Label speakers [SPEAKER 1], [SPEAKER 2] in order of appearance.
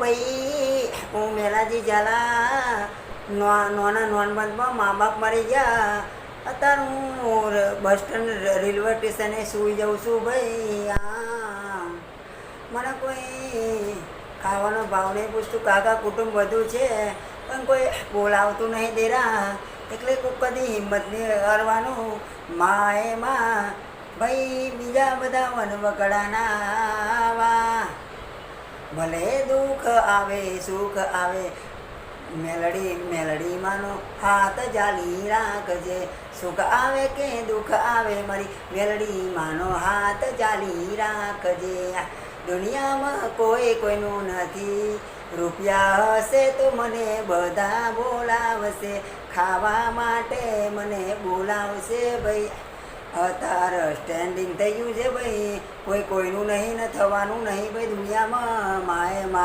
[SPEAKER 1] ભાઈ હું મેલાજી ઝાલા નાના નોનબંધમાં મા બાપ મરી ગયા. અત્યારે હું બસ સ્ટેન્ડ રેલવે સ્ટેશને સૂઈ જાઉં છું ભાઈ. મને કોઈ ખાવાનો ભાવ નહીં પૂછતું. કાકા કુટુંબ બધું છે પણ કોઈ બોલાવતું નહીં દેરા. એટલે કોઈ કદી હિંમત નહીં કરવાનું. માં ભાઈ બીજા બધા વનવગડાના ભલે દુઃખ આવે સુખ આવે મેલડી માનો હાથ જાલી રાખજે. સુખ આવે કે દુઃખ આવે મારી મેલડી માનો હાથ જાલી રાખજે. દુનિયામાં કોઈનું નથી. રૂપિયા હશે તો મને બધા બોલાવશે. ખાવા માટે મને બોલાવશે ભાઈ. અત્યારે સ્ટેન્ડિંગ થઈ ગયું છે ભાઈ. કોઈનું નહીં ને થવાનું નહીં ભાઈ દુનિયામાં. માએ